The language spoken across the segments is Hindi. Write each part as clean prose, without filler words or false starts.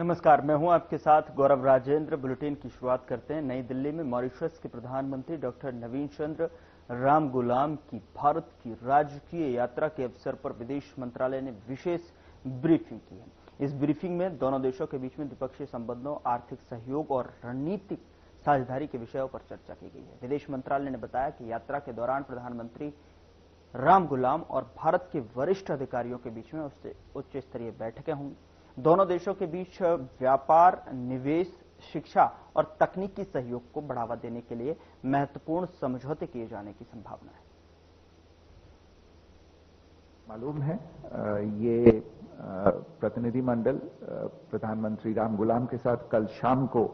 नमस्कार, मैं हूं आपके साथ गौरव राजेंद्र। बुलेटिन की शुरुआत करते हैं। नई दिल्ली में मॉरिशस के प्रधानमंत्री डॉक्टर नवीन चंद्र रामगुलाम की भारत की राजकीय यात्रा के अवसर पर विदेश मंत्रालय ने विशेष ब्रीफिंग की है। इस ब्रीफिंग में दोनों देशों के बीच में द्विपक्षीय संबंधों, आर्थिक सहयोग और रणनीतिक साझेदारी के विषयों पर चर्चा की गई है। विदेश मंत्रालय ने बताया कि यात्रा के दौरान प्रधानमंत्री रामगुलाम और भारत के वरिष्ठ अधिकारियों के बीच में उच्च स्तरीय बैठकें होंगी। दोनों देशों के बीच व्यापार, निवेश, शिक्षा और तकनीकी सहयोग को बढ़ावा देने के लिए महत्वपूर्ण समझौते किए जाने की संभावना है। मालूम है ये प्रतिनिधिमंडल प्रधानमंत्री रामगुलाम के साथ कल शाम को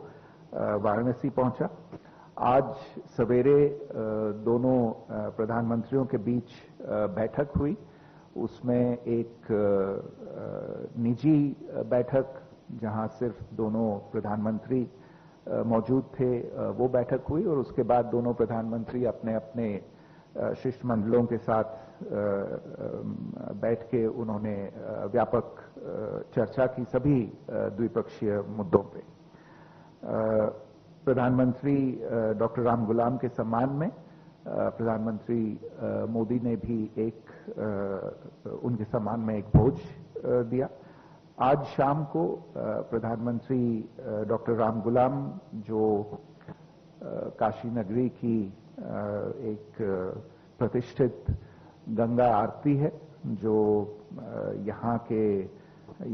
वाराणसी पहुंचा। आज सवेरे दोनों प्रधानमंत्रियों के बीच बैठक हुई। उसमें एक निजी बैठक जहां सिर्फ दोनों प्रधानमंत्री मौजूद थे वो बैठक हुई और उसके बाद दोनों प्रधानमंत्री अपने अपने शिष्टमंडलों के साथ बैठ के उन्होंने व्यापक चर्चा की सभी द्विपक्षीय मुद्दों पे। प्रधानमंत्री डॉक्टर रामगुलाम के सम्मान में प्रधानमंत्री मोदी ने भी उनके सम्मान में एक भोज दिया। आज शाम को प्रधानमंत्री डॉक्टर रामगुलाम जो काशी नगरी की एक प्रतिष्ठित गंगा आरती है, जो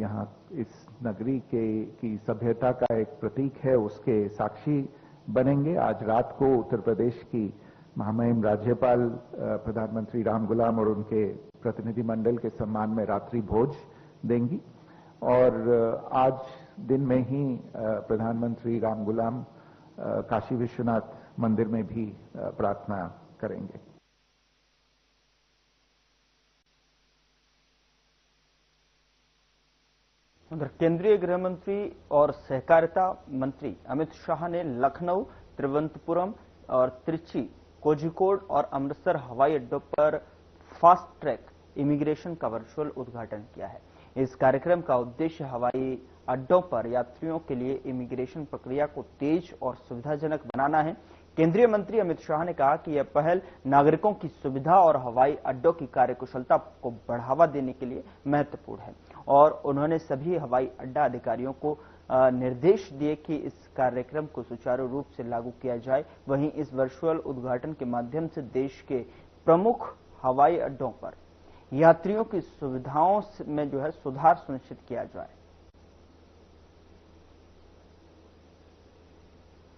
यहाँ इस नगरी की सभ्यता का एक प्रतीक है, उसके साक्षी बनेंगे। आज रात को उत्तर प्रदेश की महामहिम राज्यपाल प्रधानमंत्री रामगुलाम और उनके प्रतिनिधिमंडल के सम्मान में रात्रि भोज देंगी और आज दिन में ही प्रधानमंत्री रामगुलाम काशी विश्वनाथ मंदिर में भी प्रार्थना करेंगे। उधर केंद्रीय गृह मंत्री और सहकारिता मंत्री अमित शाह ने लखनऊ, तिरुवनंतपुरम और त्रिची, कोझिकोड और अमृतसर हवाई अड्डों पर फास्ट ट्रैक इमिग्रेशन का वर्चुअल उद्घाटन किया है। इस कार्यक्रम का उद्देश्य हवाई अड्डों पर यात्रियों के लिए इमिग्रेशन प्रक्रिया को तेज और सुविधाजनक बनाना है। केंद्रीय मंत्री अमित शाह ने कहा कि यह पहल नागरिकों की सुविधा और हवाई अड्डों की कार्यकुशलता को बढ़ावा देने के लिए महत्वपूर्ण है और उन्होंने सभी हवाई अड्डा अधिकारियों को निर्देश दिए कि इस कार्यक्रम को सुचारू रूप से लागू किया जाए। वहीं इस वर्चुअल उद्घाटन के माध्यम से देश के प्रमुख हवाई अड्डों पर यात्रियों की सुविधाओं में सुधार सुनिश्चित किया जाए।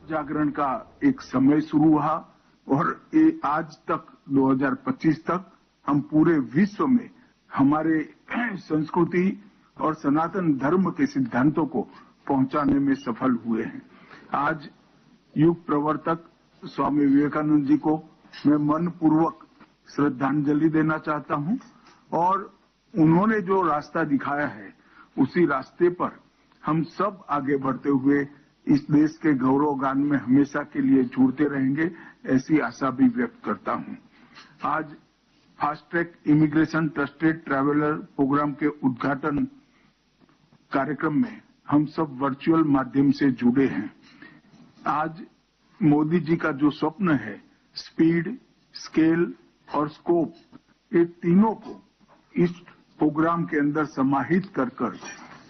जागरण का एक समय शुरू हुआ और आज तक 2025 तक हम पूरे विश्व में हमारे संस्कृति और सनातन धर्म के सिद्धांतों को पहुंचाने में सफल हुए हैं। आज युग प्रवर्तक स्वामी विवेकानंद जी को मैं मनपूर्वक श्रद्धांजलि देना चाहता हूं और उन्होंने जो रास्ता दिखाया है उसी रास्ते पर हम सब आगे बढ़ते हुए इस देश के गौरवगान में हमेशा के लिए जुड़ते रहेंगे, ऐसी आशा भी व्यक्त करता हूं। आज fast track immigration trusted traveller programme के उद्घाटन कार्यक्रम में हम सब वर्चुअल माध्यम से जुड़े हैं। आज मोदी जी का जो स्वप्न है, स्पीड, स्केल और स्कोप, ये तीनों को इस प्रोग्राम के अंदर समाहित कर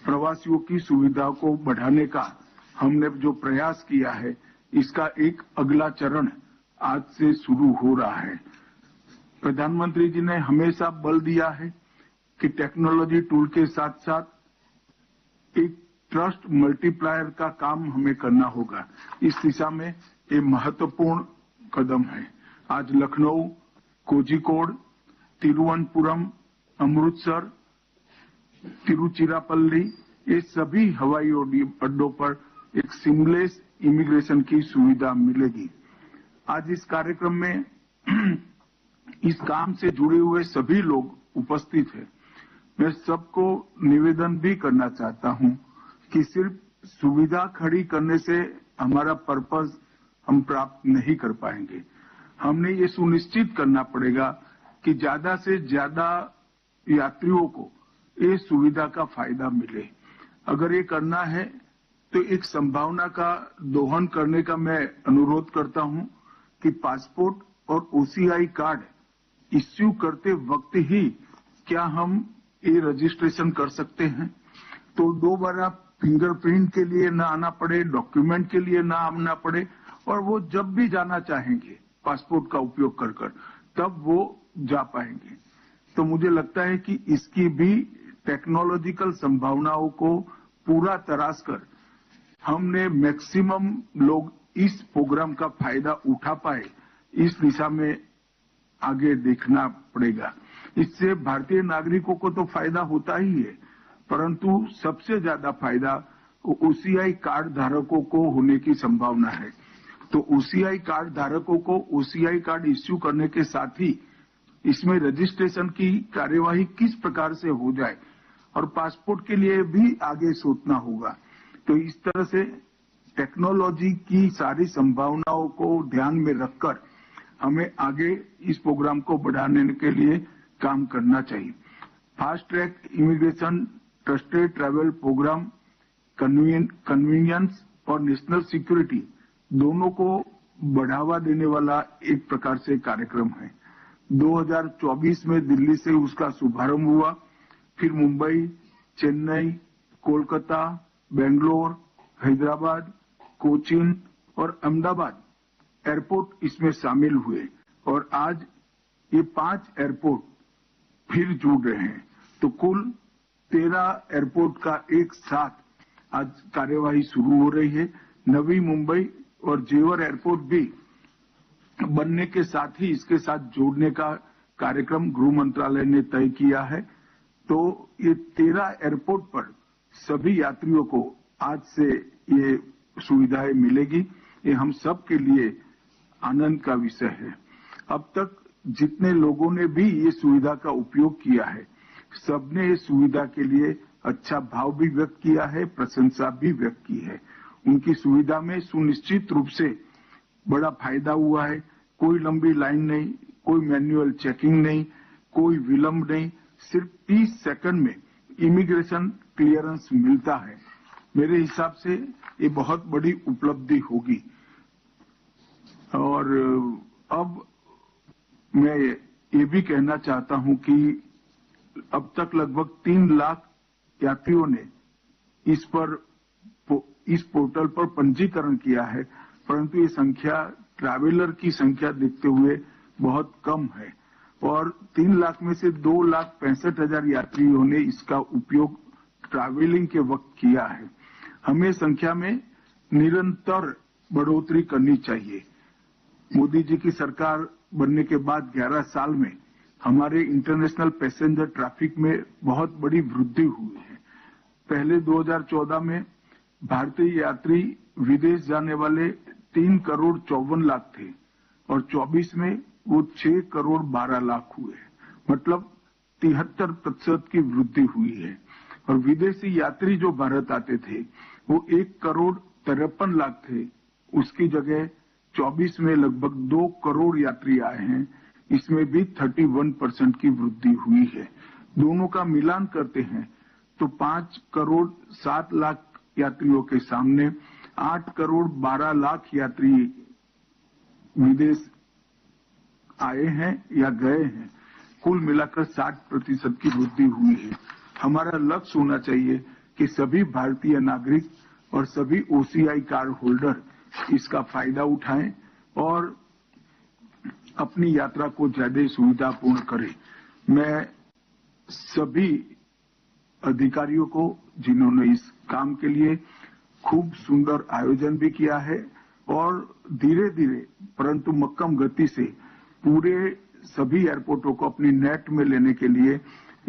प्रवासियों की सुविधा को बढ़ाने का हमने जो प्रयास किया है, इसका एक अगला चरण आज से शुरू हो रहा है। प्रधानमंत्री जी ने हमेशा बल दिया है कि टेक्नोलॉजी टूल के साथ साथ एक ट्रस्ट मल्टीप्लायर का काम हमें करना होगा। इस दिशा में ये महत्वपूर्ण कदम है। आज लखनऊ, कोझिकोड, तिरुवनंतपुरम, अमृतसर, तिरुचिरापल्ली, ये सभी हवाई अड्डों पर एक सीमलेस इमिग्रेशन की सुविधा मिलेगी। आज इस कार्यक्रम में इस काम से जुड़े हुए सभी लोग उपस्थित हैं। मैं सबको निवेदन भी करना चाहता हूं कि सिर्फ सुविधा खड़ी करने से हमारा पर्पस हम प्राप्त नहीं कर पाएंगे। हमने ये सुनिश्चित करना पड़ेगा कि ज्यादा से ज्यादा यात्रियों को ये सुविधा का फायदा मिले। अगर ये करना है तो एक संभावना का दोहन करने का मैं अनुरोध करता हूं कि पासपोर्ट और ओसीआई कार्ड इश्यू करते वक्त ही क्या हम ये रजिस्ट्रेशन कर सकते हैं, तो दोबारा फिंगरप्रिंट के लिए ना आना पड़े, डॉक्यूमेंट के लिए ना आना पड़े, और वो जब भी जाना चाहेंगे पासपोर्ट का उपयोग कर तब वो जा पाएंगे। तो मुझे लगता है कि इसकी भी टेक्नोलॉजिकल संभावनाओं को पूरा तराश कर हमने मैक्सिमम लोग इस प्रोग्राम का फायदा उठा पाए, इस दिशा में आगे देखना पड़ेगा। इससे भारतीय नागरिकों को तो फायदा होता ही है, परंतु सबसे ज्यादा फायदा ओसीआई कार्ड धारकों को होने की संभावना है। तो ओसीआई कार्ड धारकों को ओसीआई कार्ड इश्यू करने के साथ ही इसमें रजिस्ट्रेशन की कार्यवाही किस प्रकार से हो जाए और पासपोर्ट के लिए भी आगे सोचना होगा। तो इस तरह से टेक्नोलॉजी की सारी संभावनाओं को ध्यान में रखकर हमें आगे इस प्रोग्राम को बढ़ाने के लिए काम करना चाहिए। Fast track immigration, trusted travel programme, convenience और नेशनल सिक्योरिटी दोनों को बढ़ावा देने वाला एक प्रकार से कार्यक्रम है। 2024 में दिल्ली से उसका शुभारंभ हुआ, फिर मुंबई, चेन्नई, कोलकाता, बेंगलोर, हैदराबाद, कोचीन और अहमदाबाद एयरपोर्ट इसमें शामिल हुए और आज ये 5 एयरपोर्ट फिर जुड़ रहे हैं। तो कुल 13 एयरपोर्ट का एक साथ आज कार्यवाही शुरू हो रही है। नवी मुंबई और जेवर एयरपोर्ट भी बनने के साथ ही इसके साथ जोड़ने का कार्यक्रम गृह मंत्रालय ने तय किया है। तो ये 13 एयरपोर्ट पर सभी यात्रियों को आज से ये सुविधाएं मिलेगी। ये हम सब के लिए आनंद का विषय है। अब तक जितने लोगों ने भी ये सुविधा का उपयोग किया है, सबने इस सुविधा के लिए अच्छा भाव भी व्यक्त किया है, प्रशंसा भी व्यक्त की है। उनकी सुविधा में सुनिश्चित रूप से बड़ा फायदा हुआ है। कोई लंबी लाइन नहीं, कोई मैन्युअल चेकिंग नहीं, कोई विलंब नहीं, सिर्फ 30 सेकंड में इमिग्रेशन क्लियरेंस मिलता है। मेरे हिसाब से ये बहुत बड़ी उपलब्धि होगी। और अब मैं ये भी कहना चाहता हूं कि अब तक लगभग 3 लाख यात्रियों ने इस पोर्टल पर पंजीकरण किया है, परंतु ये संख्या ट्रैवलर की संख्या देखते हुए बहुत कम है और 3 लाख में से 2,65,000 यात्रियों ने इसका उपयोग ट्रैवलिंग के वक्त किया है। हमें संख्या में निरंतर बढ़ोतरी करनी चाहिए। मोदी जी की सरकार बनने के बाद 11 साल में हमारे इंटरनेशनल पैसेंजर ट्रैफिक में बहुत बड़ी वृद्धि हुई है। पहले 2014 में भारतीय यात्री विदेश जाने वाले 3 करोड़ 54 लाख थे और 24 में वो 6 करोड़ 12 लाख हुए, मतलब 73% की वृद्धि हुई है। और विदेशी यात्री जो भारत आते थे वो 1 करोड़ 53 लाख थे, उसकी जगह 24 में लगभग 2 करोड़ यात्री आए हैं। इसमें भी 31% की वृद्धि हुई है। दोनों का मिलान करते हैं तो 5 करोड़ 7 लाख यात्रियों के सामने 8 करोड़ 12 लाख यात्री विदेश आए हैं या गए हैं। कुल मिलाकर 60% की वृद्धि हुई है। हमारा लक्ष्य होना चाहिए कि सभी भारतीय नागरिक और सभी ओसीआई कार्ड होल्डर इसका फायदा उठाएं और अपनी यात्रा को ज्यादा सुविधापूर्ण करें। मैं सभी अधिकारियों को जिन्होंने इस काम के लिए खूब सुंदर आयोजन भी किया है और धीरे धीरे परंतु मक्कम गति से पूरे सभी एयरपोर्टों को अपनी नेट में लेने के लिए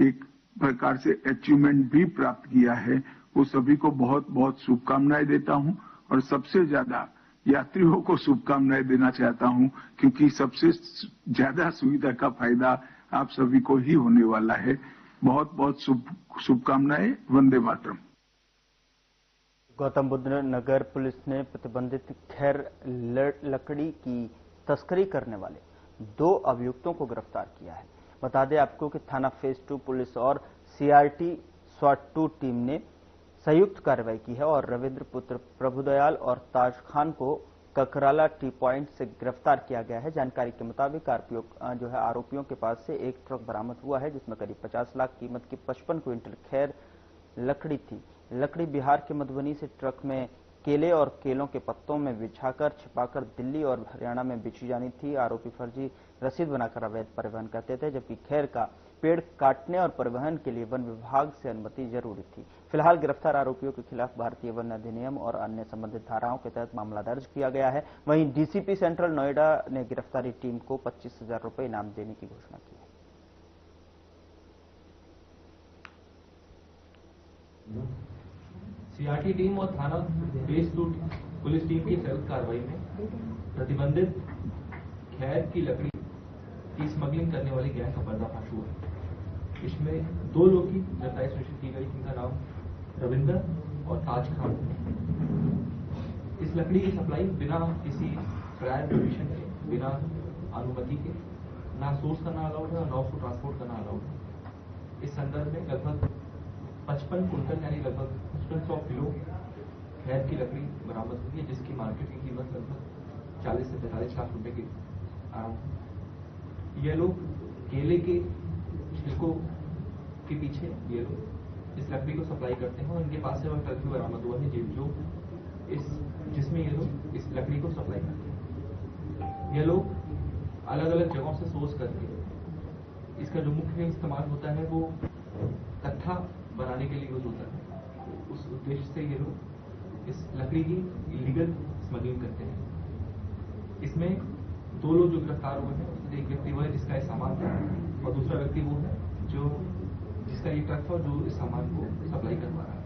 एक प्रकार से अचीवमेंट भी प्राप्त किया है, वो सभी को बहुत बहुत शुभकामनाएं देता हूं और सबसे ज्यादा यात्रियों को शुभकामनाएं देना चाहता हूं क्योंकि सबसे ज्यादा सुविधा का फायदा आप सभी को ही होने वाला है। बहुत बहुत शुभकामनाएं। वंदे मातरम। गौतम बुद्ध नगर पुलिस ने प्रतिबंधित खैर लकड़ी की तस्करी करने वाले 2 अभियुक्तों को गिरफ्तार किया है। बता दें आपको कि थाना फेज 2 पुलिस और सीआरटी स्वाट 2 टीम ने संयुक्त कार्रवाई की है और रविंद्र पुत्र प्रभुदयाल और ताज खान को ककराला टी पॉइंट से गिरफ्तार किया गया है। जानकारी के मुताबिक आरोपियों के पास से एक ट्रक बरामद हुआ है जिसमें करीब 50 लाख कीमत की 55 क्विंटल खैर लकड़ी थी। लकड़ी बिहार के मधुबनी से ट्रक में केले और केलों के पत्तों में बिछाकर छिपाकर दिल्ली और हरियाणा में बेची जानी थी। आरोपी फर्जी रसीद बनाकर अवैध परिवहन करते थे, जबकि खैर का पेड़ काटने और परिवहन के लिए वन विभाग से अनुमति जरूरी थी। फिलहाल गिरफ्तार आरोपियों के खिलाफ भारतीय वन अधिनियम और अन्य संबंधित धाराओं के तहत मामला दर्ज किया गया है। वहीं डीसीपी सेंट्रल नोएडा ने गिरफ्तारी टीम को 25,000 रुपए इनाम देने की घोषणा की है। सीआरटी टीम और थाना फेज 2 पुलिस टीम की संयुक्त कार्रवाई में प्रतिबंधित खैर की लकड़ी की स्मगलिंग करने वाली गैंग का पर्दाफाश हुआ। इसमें 2 लोग की गिरफ्तारी सुनिश्चित की गई, जिनका नाम रविंदर और ताज खान। इस लकड़ी की सप्लाई बिना किसी प्रायर परमिशन के, बिना अनुमति के ना सोर्स करना अलाउड है और ना उसको ट्रांसपोर्ट करना अलाउड है। इस संदर्भ में लगभग 55 कुंटल यानी लगभग 100 किलो खैर की लकड़ी बरामद हुई है, जिसकी मार्केट की कीमत लगभग 40 से 45 लाख रुपए की ये लोग केले के छिलकों के पीछे ये लोग इस लकड़ी को सप्लाई करते हैं और इनके पास से वह ट्रक भी बरामद हुआ है जो जिसमें ये लोग इस लकड़ी को सप्लाई करते हैं। ये लोग अलग अलग जगहों से सोर्स करके इसका जो मुख्य इस्तेमाल होता है वो कत्था बनाने के लिए यूज होता है। उस उद्देश्य से ये लोग इस लकड़ी की इलीगल स्मगलिंग करते हैं। इसमें 2 लोग जो गिरफ्तार हुए हैं, एक व्यक्ति वो है जिसका ये सामान था और दूसरा व्यक्ति वो है जिसका ये ट्रक था जो इस सामान को सप्लाई करवा रहा था।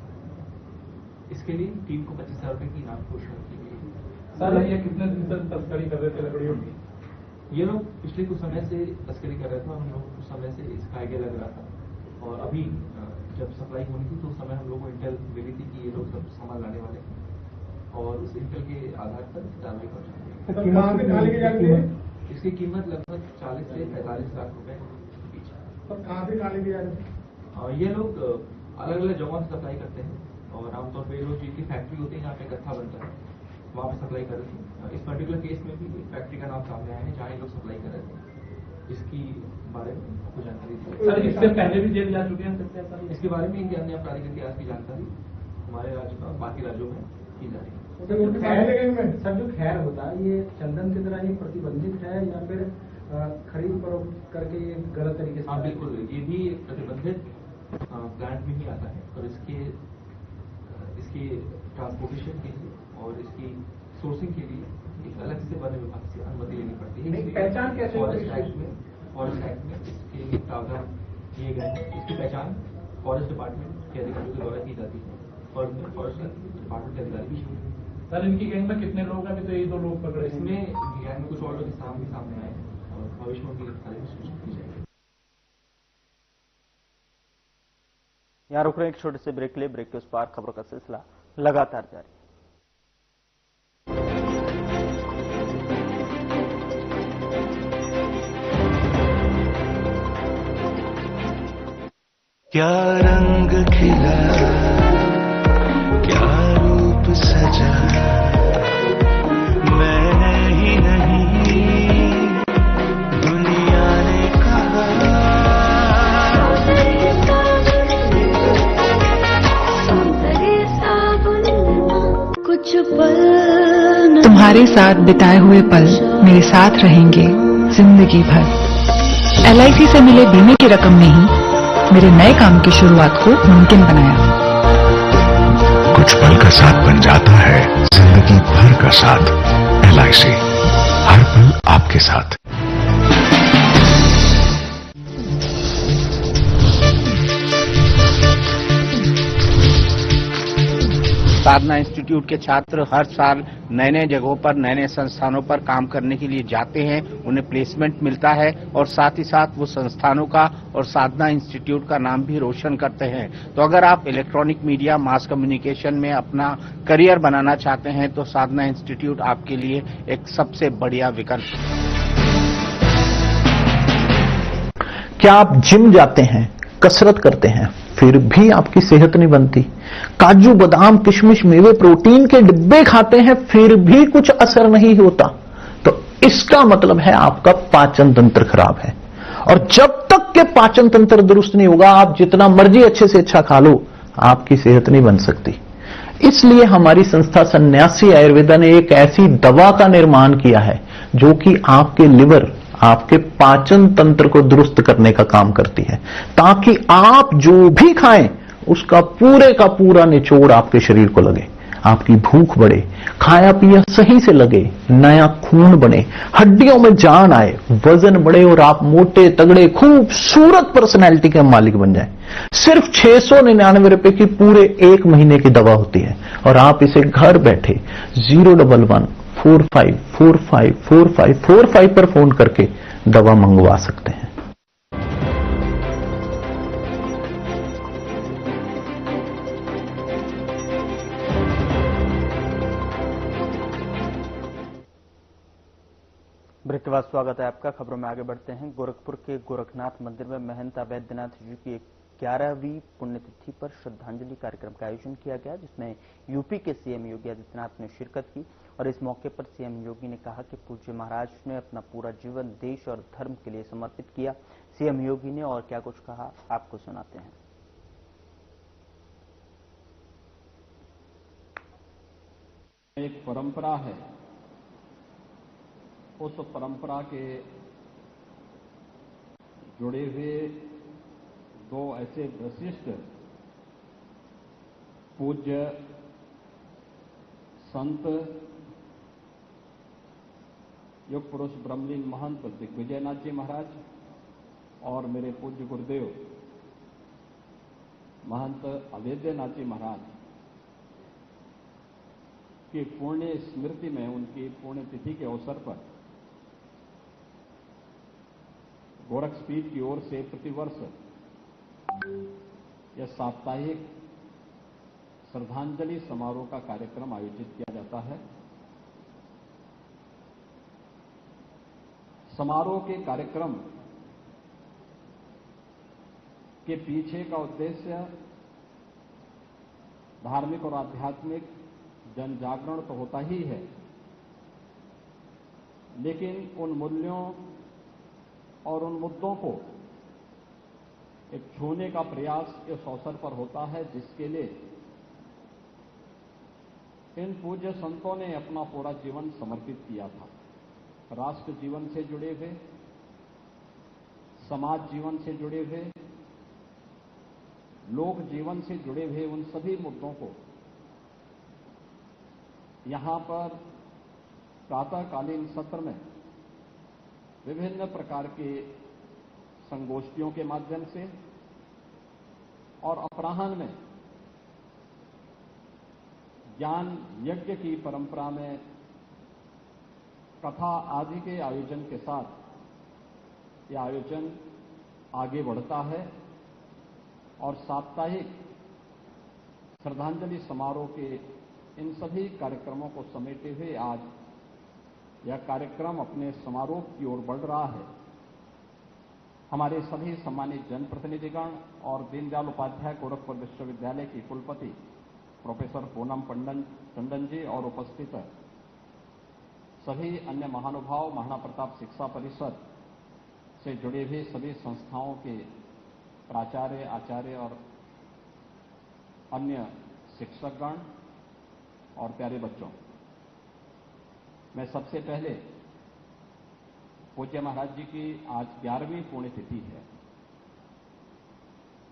इसके लिए टीम को 25,000 रुपए की इनाम घोषणा की गई। सर, ये कितने दिन तक तस्करी कर रहे थे लकड़ियों की? ये लोग पिछले कुछ समय से तस्करी कर रहे थे और हम लोग कुछ समय से इसका आइडिया लग रहा था और अभी जब सप्लाई होनी थी तो उस समय हम लोग को इंटेल मिली थी कि ये लोग सब सामान लाने वाले हैं और उस इंटेल के आधार पर कार्रवाई कर रहे हैं। इसकी कीमत लगभग 40 से 45 लाख रुपए के बीच है। कहाँ से निकाले जा रहे? ये लोग अलग अलग जगहों से सप्लाई करते हैं और आमतौर पर ये लोग जिनकी फैक्ट्री होती है जहाँ पे कत्था बनता है वहाँ पे सप्लाई कर रहे थे। इस पर्टिकुलर केस में भी फैक्ट्री का नाम सामने आया है जहाँ ये लोग सप्लाई कर रहे थे। इसकी बारे में आपको जानकारी दी। सर, इससे पहले भी जेल जा चुके हैं? इसके बारे में अन्य आपराधिक इतिहास की जानकारी हमारे राज्य में बाकी राज्यों में की जा रही है। सर, जो खैर होता है ये चंदन की तरह ही प्रतिबंधित है या फिर खरीद फरोख्त करके ये गलत तरीके से? हाँ बिल्कुल, ये भी प्रतिबंधित प्लांट में ही आता है और इसकी ट्रांसपोर्टेशन के लिए और इसकी सोर्सिंग के लिए एक अलग से वन विभाग से अनुमति लेनी पड़ती है। पहचान कैसे? फॉरेस्ट एक्ट में इसके प्रावधान किए गए हैं। इसकी पहचान फॉरेस्ट डिपार्टमेंट के अधिकारियों के द्वारा की जाती है। फॉरेस्ट डिपार्टमेंट के अधिकारी भी शामिल हैं। सर, इनकी गैंग में कितने लोग हैं? अभी तो यही 2 लोग पकड़े। इसमें गैंग में कुछ और लोग सामने आए और भविष्य में उनकी गिरफ्तारी भी सूचित की जाएगी। यहाँ रुक रहे हैं एक छोटे से ब्रेक के लिए। ब्रेक के उस पार खबरों का सिलसिला लगातार जारी। क्या रंग खिला, क्या रूप सजा, मैंने ही नहीं दुनिया ने कहा। कुछ पल तुम्हारे साथ बिताए हुए पल मेरे साथ रहेंगे जिंदगी भर। LIC से मिले बीमे की रकम ने ही मेरे नए काम की शुरुआत को मुमकिन बनाया। कुछ पल का साथ बन जाता है जिंदगी भर का साथ। LIC, हर पल आपके साथ। साधना इंस्टीट्यूट के छात्र हर साल नए नए जगहों पर, नए नए संस्थानों पर काम करने के लिए जाते हैं। उन्हें प्लेसमेंट मिलता है और साथ ही साथ वो संस्थानों का और साधना इंस्टीट्यूट का नाम भी रोशन करते हैं। तो अगर आप इलेक्ट्रॉनिक मीडिया, मास कम्युनिकेशन में अपना करियर बनाना चाहते हैं तो साधना इंस्टीट्यूट आपके लिए एक सबसे बढ़िया विकल्प है। क्या आप जिम जाते हैं, कसरत करते हैं, फिर भी आपकी सेहत नहीं बनती? काजू बादाम किशमिश मेवे प्रोटीन के डिब्बे खाते हैं फिर भी कुछ असर नहीं होता, तो इसका मतलब है आपका पाचन तंत्र खराब है। और जब तक के पाचन तंत्र दुरुस्त नहीं होगा, आप जितना मर्जी अच्छे से अच्छा खा लो, आपकी सेहत नहीं बन सकती। इसलिए हमारी संस्था सन्यासी आयुर्वेदा ने एक ऐसी दवा का निर्माण किया है जो कि आपके लिवर, आपके पाचन तंत्र को दुरुस्त करने का काम करती है, ताकि आप जो भी खाएं उसका पूरे का पूरा निचोड़ आपके शरीर को लगे, आपकी भूख बढ़े, खाया पिया सही से लगे, नया खून बने, हड्डियों में जान आए, वजन बढ़े और आप मोटे तगड़े खूबसूरत पर्सनैलिटी के मालिक बन जाएं। सिर्फ 699 रुपए की पूरे 1 महीने की दवा होती है और आप इसे घर बैठे 011-45454545 पर फोन करके दवा मंगवा सकते हैं। ब्रेक के बाद स्वागत है आपका। खबरों में आगे बढ़ते हैं। गोरखपुर के गोरखनाथ मंदिर में महंत अवैधनाथ जी की 11वीं पुण्यतिथि पर श्रद्धांजलि कार्यक्रम का आयोजन किया गया, जिसमें यूपी के सीएम योगी आदित्यनाथ ने शिरकत की। और इस मौके पर सीएम योगी ने कहा कि पूज्य महाराज ने अपना पूरा जीवन देश और धर्म के लिए समर्पित किया। सीएम योगी ने और क्या कुछ कहा, आपको सुनाते हैं। एक परंपरा है, उस परंपरा के जुड़े हुए 2 ऐसे विशिष्ट पूज्य संत युग पुरुष ब्रह्मलीन महंत दिग्विजयनाथ जी महाराज और मेरे पूज्य गुरुदेव महंत अवैधनाथ जी महाराज की पुण्य स्मृति में, उनकी पुण्यतिथि के अवसर पर गोरखपीठ की ओर से प्रतिवर्ष यह साप्ताहिक श्रद्धांजलि समारोह का कार्यक्रम आयोजित किया जाता है। समारोह के कार्यक्रम के पीछे का उद्देश्य धार्मिक और आध्यात्मिक जन जागरण तो होता ही है, लेकिन उन मूल्यों और उन मुद्दों को एक छूने का प्रयास इस अवसर पर होता है, जिसके लिए इन पूज्य संतों ने अपना पूरा जीवन समर्पित किया था। राष्ट्र जीवन से जुड़े हुए, समाज जीवन से जुड़े हुए, लोक जीवन से जुड़े हुए उन सभी मुद्दों को यहां पर प्रातःकालीन सत्र में विभिन्न प्रकार के संगोष्ठियों के माध्यम से और अपराह्न में ज्ञान यज्ञ की परंपरा में कथा आदि के आयोजन के साथ यह आयोजन आगे बढ़ता है और साप्ताहिक श्रद्धांजलि समारोह के इन सभी कार्यक्रमों को समेटे हुए आज यह कार्यक्रम अपने समारोह की ओर बढ़ रहा है। हमारे सभी सम्मानित जनप्रतिनिधिगण और दीनदयाल उपाध्याय गोरखपुर विश्वविद्यालय की कुलपति प्रोफेसर पूनम टंडन जी और उपस्थित सभी अन्य महानुभाव, महाराणा प्रताप शिक्षा परिषद से जुड़े हुए सभी संस्थाओं के प्राचार्य, आचार्य और अन्य शिक्षकगण और प्यारे बच्चों, मैं सबसे पहले पूज्य महाराज जी की आज 11वीं पुण्यतिथि है।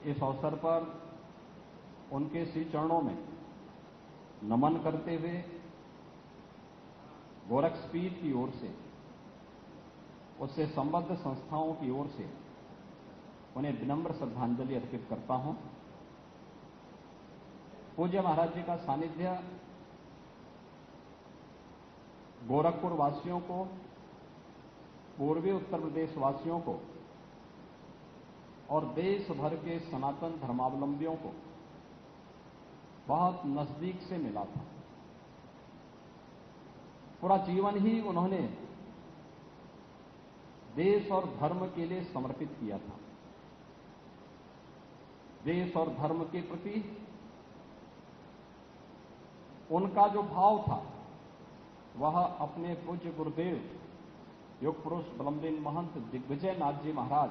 इस अवसर पर उनके श्री चरणों में नमन करते हुए गोरखपीठ की ओर से, उससे संबद्ध संस्थाओं की ओर से उन्हें विनम्र श्रद्धांजलि अर्पित करता हूं। पूज्य महाराज जी का सानिध्य गोरखपुर वासियों को, पूर्वी उत्तर प्रदेश वासियों को और देश भर के सनातन धर्मावलंबियों को बहुत नजदीक से मिला था। पूरा जीवन ही उन्होंने देश और धर्म के लिए समर्पित किया था। देश और धर्म के प्रति उनका जो भाव था वह अपने पूज्य गुरुदेव योग पुरुष ब्रह्मलीन महंत दिग्विजय नाथ जी महाराज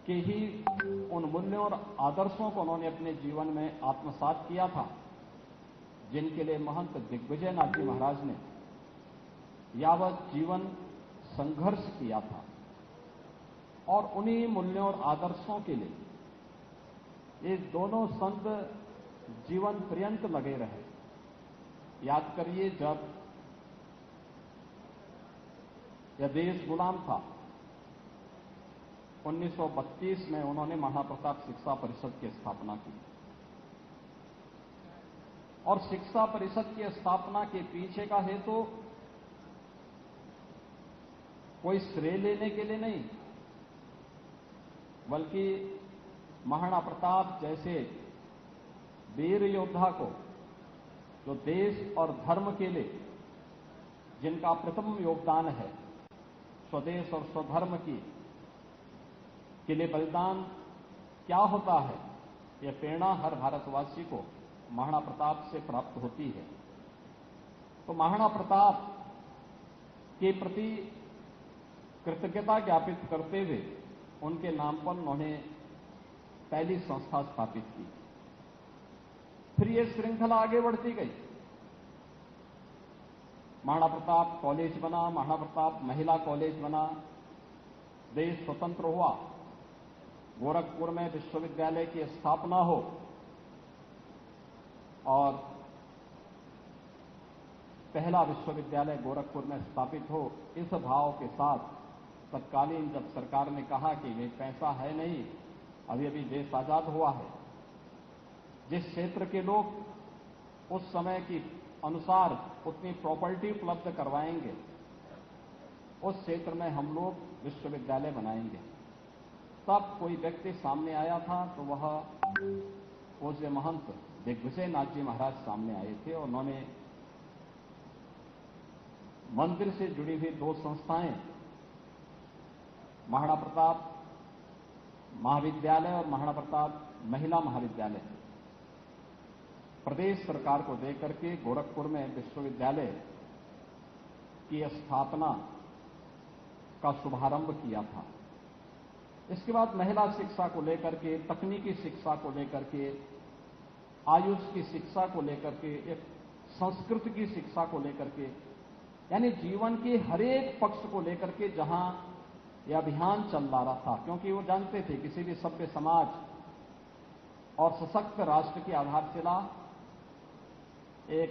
के ही उन मूल्यों और आदर्शों को उन्होंने अपने जीवन में आत्मसात किया था, जिनके लिए महंत दिग्विजय नाथ जी महाराज ने यावत जीवन संघर्ष किया था। और उन्हीं मूल्यों और आदर्शों के लिए ये दोनों संत जीवन पर्यंत लगे रहे। याद करिए, जब यह देश गुलाम था, 1932 में उन्होंने महाप्रताप शिक्षा परिषद की स्थापना की और शिक्षा परिषद की स्थापना के पीछे का हेतु कोई श्रेय लेने के लिए नहीं, बल्कि महाराणा प्रताप जैसे वीर योद्धा को, जो देश और धर्म के लिए जिनका प्रथम योगदान है, स्वदेश और स्वधर्म के लिए बलिदान क्या होता है, यह प्रेरणा हर भारतवासी को महाराणा प्रताप से प्राप्त होती है। तो महाराणा प्रताप के प्रति कृतज्ञता ज्ञापित करते हुए उनके नाम पर उन्होंने पहली संस्था स्थापित की। फिर यह श्रृंखला आगे बढ़ती गई। महाराणा प्रताप कॉलेज बना, महाराणा प्रताप महिला कॉलेज बना, देश स्वतंत्र हुआ, गोरखपुर में विश्वविद्यालय की स्थापना हो और पहला विश्वविद्यालय गोरखपुर में स्थापित हो। इस भाव के साथ तत्कालीन जब सरकार ने कहा कि ये पैसा है नहीं, अभी अभी देश आजाद हुआ है, जिस क्षेत्र के लोग उस समय की अनुसार उतनी प्रॉपर्टी उपलब्ध करवाएंगे, उस क्षेत्र में हम लोग विश्वविद्यालय बनाएंगे। तब कोई व्यक्ति सामने आया था, तो वह पूज्य महंत दिग्विजय नाथ जी महाराज सामने आए थे और उन्होंने मंदिर से जुड़ी हुई दो संस्थाएं, महाराणा प्रताप महाविद्यालय और महाराणा प्रताप महिला महाविद्यालय, प्रदेश सरकार को देकर के गोरखपुर में विश्वविद्यालय की स्थापना का शुभारंभ किया था। इसके बाद महिला शिक्षा को लेकर के, तकनीकी शिक्षा को लेकर के, आयुष की शिक्षा को लेकर के, एक संस्कृत की शिक्षा को लेकर के, यानी जीवन के हर एक पक्ष को लेकर के जहां यह अभियान चल रहा था, क्योंकि वो जानते थे किसी भी सभ्य समाज और सशक्त राष्ट्र की आधारशिला एक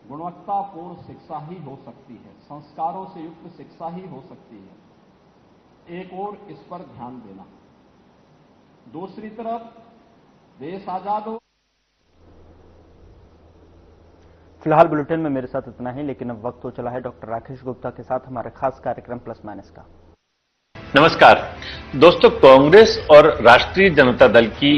गुणवत्तापूर्ण शिक्षा ही हो सकती है, संस्कारों से युक्त शिक्षा ही हो सकती है। एक और इस पर ध्यान देना, दूसरी तरफ देश आजाद हो। फिलहाल बुलेटिन में मेरे साथ इतना ही, लेकिन अब वक्त हो चला है डॉक्टर राकेश गुप्ता के साथ हमारा खास कार्यक्रम प्लस माइनस का। नमस्कार दोस्तों, कांग्रेस और राष्ट्रीय जनता दल की